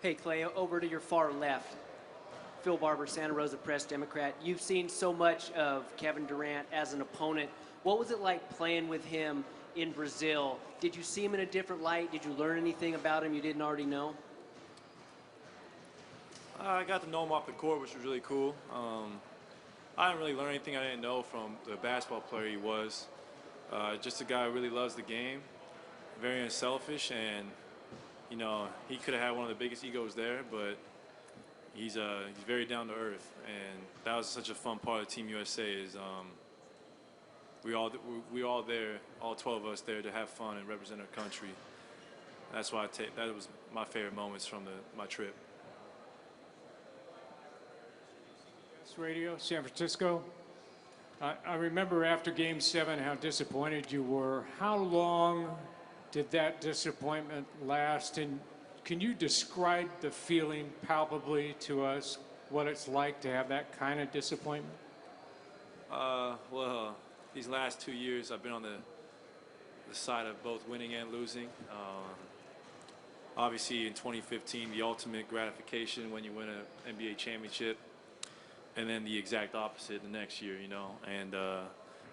Hey, Klay, over to your far left. Phil Barber, Santa Rosa Press Democrat. You've seen so much of Kevin Durant as an opponent. What was it like playing with him in Brazil? Did you see him in a different light? Did you learn anything about him you didn't already know? I got to know him off the court, which was really cool. I didn't really learn anything I didn't know from the basketball player he was. Just a guy who really loves the game, very unselfish, and he could have had one of the biggest egos there, but he's very down to earth, and that was such a fun part of Team USA. Is we all there, all 12 of us there to have fun and represent our country. That's why that was my favorite moments from my trip. Radio, San Francisco. I remember after Game 7 how disappointed you were. How long did that disappointment last? And can you describe the feeling palpably to us, what it's like to have that kind of disappointment? Well, these last 2 years I've been on the side of both winning and losing. Obviously in 2015, the ultimate gratification when you win an NBA championship. And then the exact opposite the next year, And I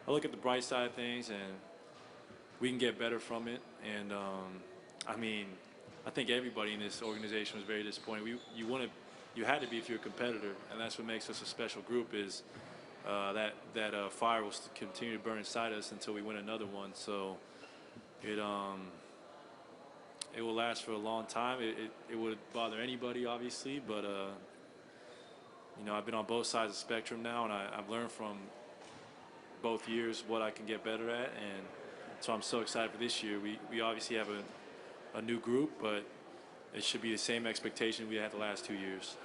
look at the bright side of things, and we can get better from it. And I think everybody in this organization was very disappointed. You had to be if you're a competitor, and that's what makes us a special group. Is that fire will continue to burn inside us until we win another one. So it will last for a long time. It would bother anybody, obviously, but. I've been on both sides of the spectrum now, and I've learned from both years what I can get better at, and so I'm so excited for this year. We obviously have a new group, but it should be the same expectation we had the last 2 years.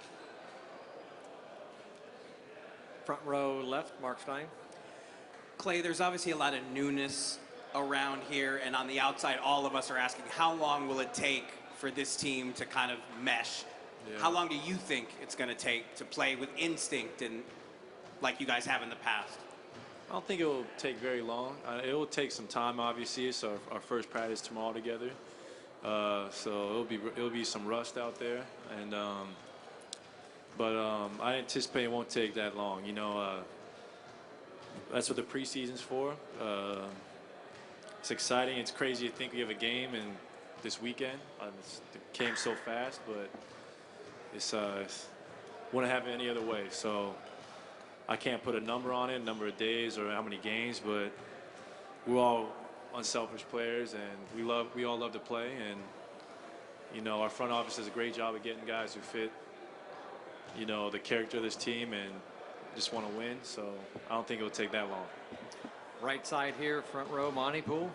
Front row left, Mark Stein. Klay, there's obviously a lot of newness around here, and on the outside, all of us are asking, how long will it take for this team to kind of mesh? Yeah. How long do you think it's going to take to play with instinct and like you guys have in the past? I don't think it will take very long. It will take some time, obviously. It's our first practice tomorrow together, so it'll be some rust out there, and but I anticipate it won't take that long. That's what the preseason's for. It's exciting. It's crazy to think we have a game and this weekend. It came so fast, but. It's wouldn't happen any other way. So I can't put a number on it, number of days or how many games, but we're all unselfish players, and we all love to play. And our front office does a great job of getting guys who fit the character of this team and just want to win. So I don't think it'll take that long. Right side here, front row, Monty Poole.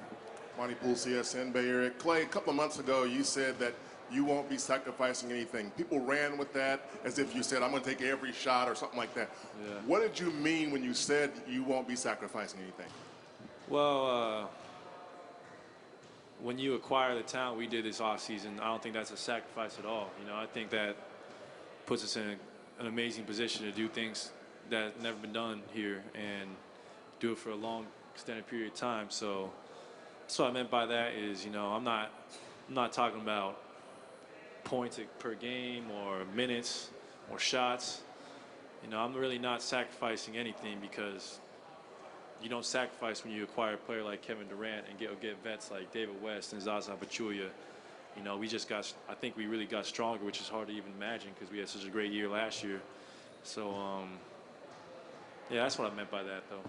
Monty Poole, CSN Bay Area. Klay, a couple of months ago, you said that you won't be sacrificing anything. People ran with that as if you said, I'm going to take every shot or something like that. Yeah. What did you mean when you said you won't be sacrificing anything? Well, when you acquire the talent we did this offseason, I don't think that's a sacrifice at all. I think that puts us in an amazing position to do things that have never been done here and do it for a long, extended period of time. So that's what I meant by that is, I'm not talking about points per game or minutes or shots. I'm really not sacrificing anything because you don't sacrifice when you acquire a player like Kevin Durant and get vets like David West and Zaza Pachulia. I think we really got stronger, which is hard to even imagine because we had such a great year last year. So, yeah, that's what I meant by that, though.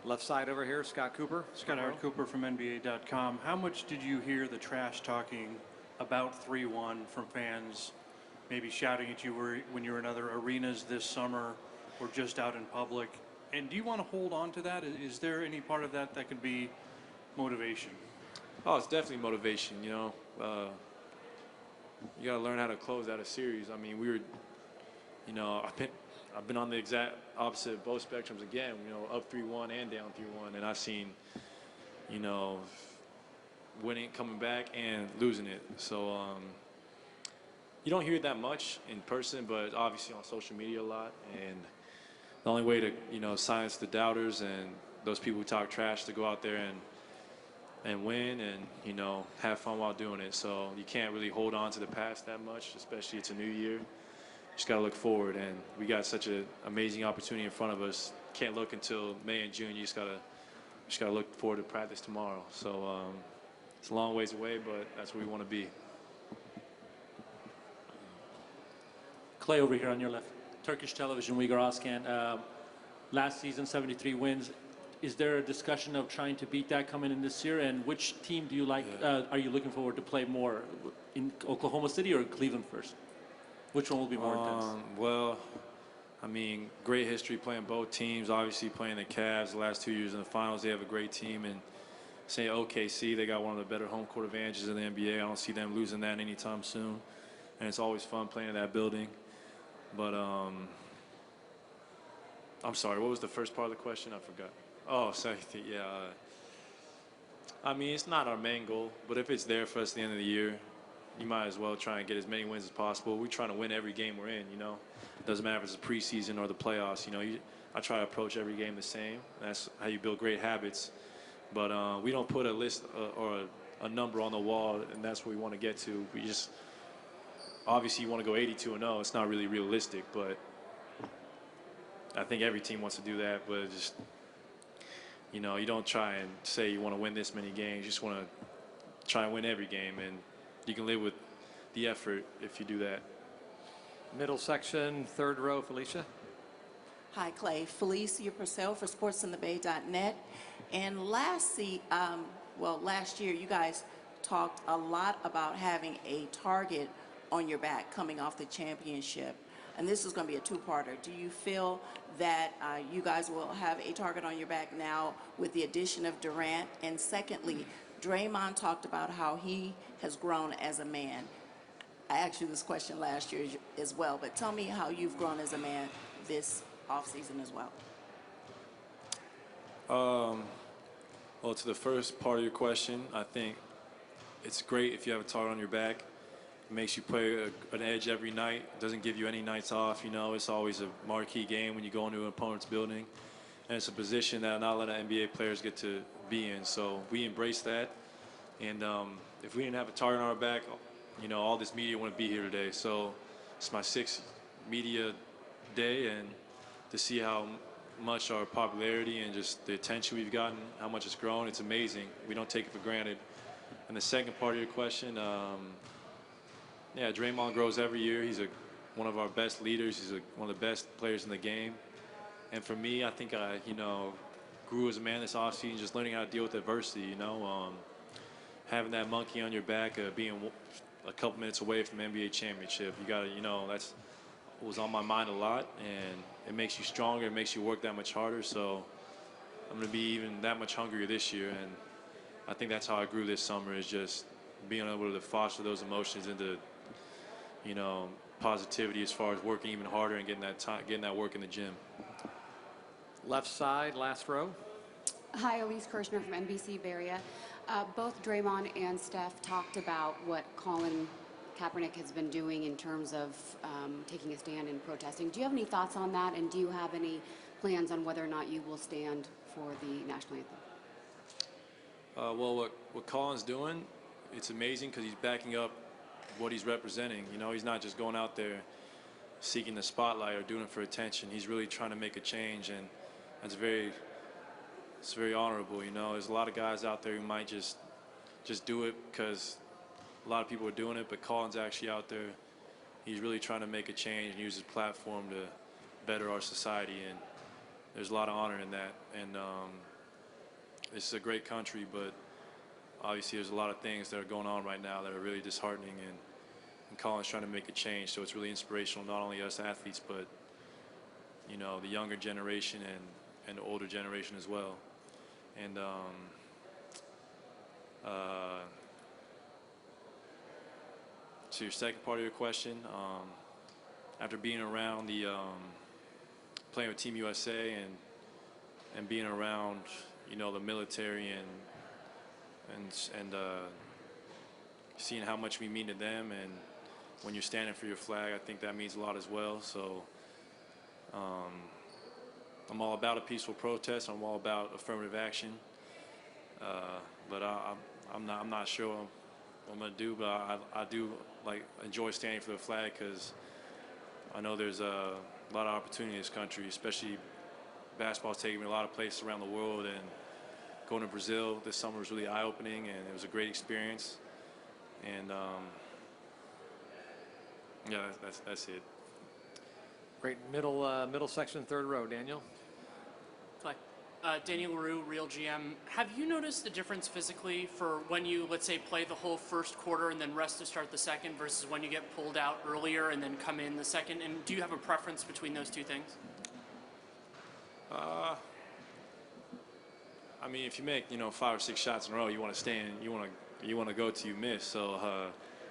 Left side over here, Scott Cooper. Scott Cooper from NBA.com. How much did you hear the trash talking about 3-1 from fans, maybe shouting at you when you were in other arenas this summer or just out in public? And do you want to hold on to that? Is there any part of that that could be motivation? Oh, it's definitely motivation. You got to learn how to close out a series. I mean, I've been on the exact opposite of both spectrums again, up 3-1 and down 3-1, and I've seen, winning, coming back, and losing it. So you don't hear it that much in person, but obviously on social media a lot. And the only way to, silence the doubters and those people who talk trash to go out there and win and, you know, have fun while doing it. So you can't really hold on to the past that much, especially it's a new year. Just got to look forward, and we got such an amazing opportunity in front of us. Can't look until May and June. You just gotta look forward to practice tomorrow. So it's a long ways away, but that's where we want to be. Klay over here on your left. Turkish television, Uyghur Askan. Last season, 73 wins. Is there a discussion of trying to beat that coming in this year? And which team do you like? Are you looking forward to play more, in Oklahoma City or Cleveland first? Which one will be more intense? Well, I mean, great history playing both teams. Obviously, playing the Cavs the last 2 years in the finals, they have a great team. And say OKC, they got one of the better home court advantages in the NBA. I don't see them losing that anytime soon. And it's always fun playing in that building. But I'm sorry, what was the first part of the question? I forgot. Oh, safety, yeah. I mean, it's not our main goal, but if it's there for us at the end of the year, you might as well try and get as many wins as possible. We're trying to win every game we're in, you know. Doesn't matter if it's the preseason or the playoffs, you know. I try to approach every game the same. That's how you build great habits. But we don't put a list or a number on the wall, and that's what we want to get to. We just, obviously you want to go 82-0. It's not really realistic, but I think every team wants to do that. But it just, you know, you don't try and say you want to win this many games. You just want to try and win every game, and you can live with the effort if you do that. Middle section, third row, Felicia. Hi, Klay. Felicia Purcell for SportsInTheBay.net. And last year, you guys talked a lot about having a target on your back coming off the championship. And this is going to be a two-parter. Do you feel that you guys will have a target on your back now with the addition of Durant? And secondly, Draymond talked about how he has grown as a man. I asked you this question last year as well, but tell me how you've grown as a man this offseason as well. Well, to the first part of your question, I think it's great if you have a target on your back. It makes you play an edge every night. It doesn't give you any nights off. You know, it's always a marquee game when you go into an opponent's building. And it's a position that not a lot of NBA players get to be in. So we embrace that. And if we didn't have a target on our back, you know, all this media wouldn't be here today. So it's my 6th media day, and to see how much our popularity and just the attention we've gotten, how much it's grown, it's amazing. We don't take it for granted. And the second part of your question, yeah, Draymond grows every year. He's one of our best leaders. He's one of the best players in the game. And for me, I think I, you know, grew as a man this offseason, just learning how to deal with adversity, you know. Having that monkey on your back, being a couple minutes away from the NBA championship. You got to, you know, that's was on my mind a lot, and it makes you stronger. It makes you work that much harder. So I'm going to be even that much hungrier this year, and I think that's how I grew this summer, is just being able to foster those emotions into, you know, positivity as far as working even harder and getting that work in the gym. Left side, last row. Hi, Elise Kirshner from NBC Bay Area. Both Draymond and Steph talked about what Colin Kaepernick has been doing in terms of taking a stand and protesting. Do you have any thoughts on that, and do you have any plans on whether or not you will stand for the national anthem? Well, what Colin's doing, it's amazing because he's backing up what he's representing. You know, he's not just going out there seeking the spotlight or doing it for attention. He's really trying to make a change, and it's very honorable. You know, there's a lot of guys out there who might just do it because a lot of people are doing it, but Colin's actually out there. He's really trying to make a change and use his platform to better our society, and there's a lot of honor in that. And this is a great country, but obviously there's a lot of things that are going on right now that are really disheartening, and Colin's trying to make a change. So it's really inspirational, not only us athletes, but, you know, the younger generation and the older generation as well. And to your second part of your question, after being around playing with Team USA and being around, you know, the military and seeing how much we mean to them, and when you're standing for your flag, I think that means a lot as well. So I'm all about a peaceful protest. I'm all about affirmative action. but I'm not sure what I'm gonna do. But I do like enjoy standing for the flag because I know there's a lot of opportunity in this country, especially basketball's taking me a lot of places around the world, and going to Brazil this summer was really eye-opening, and it was a great experience. And yeah, that's it. Great. Middle section, third row. Daniel? Clay. Daniel LaRue, Real GM. Have you noticed the difference physically for when you, let's say, play the whole first quarter and then rest to start the second versus when you get pulled out earlier and then come in the second? And do you have a preference between those two things? I mean, if you make 5 or 6 shots in a row, you want to stay in. You want to go till you miss. So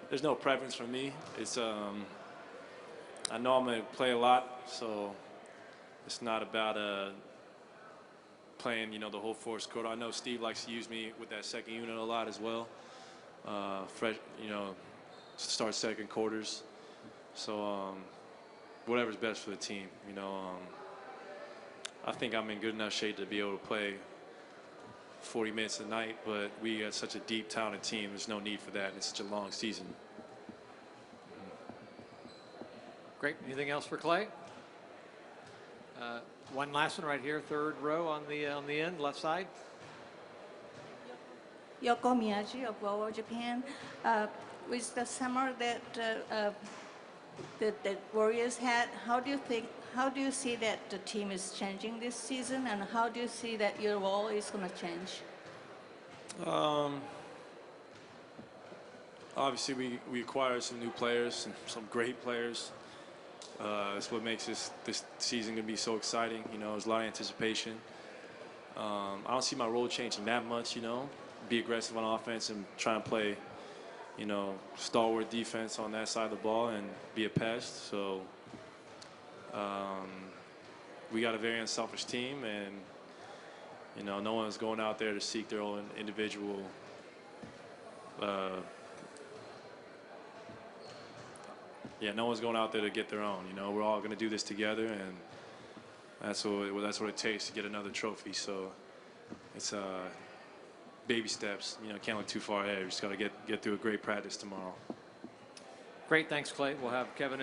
there's no preference for me. It's I know I'm going to play a lot, so it's not about playing the whole fourth quarter. I know Steve likes to use me with that second unit a lot as well. Fresh, start second quarters. So whatever's best for the team. I think I'm in good enough shape to be able to play 40 minutes a night, but we are such a deep, talented team. There's no need for that. It's such a long season. Great. Anything else for Klay? One last one right here, third row on the end, left side. Yoko Miyaji of Global Japan. With the summer that the Warriors had, how do you see that the team is changing this season, and how do you see that your role is going to change? Obviously, we acquired some new players, some great players. That's what makes this season going to be so exciting. There's a lot of anticipation. I don't see my role changing that much. Be aggressive on offense and try and play, stalwart defense on that side of the ball and be a pest. So we got a very unselfish team, and no one's going out there to seek their own individual no one's going out there to get their own. We're all going to do this together, and that's what it takes to get another trophy. So it's baby steps. Can't look too far ahead. We just got to get through a great practice tomorrow. Great. Thanks, Klay. We'll have Kevin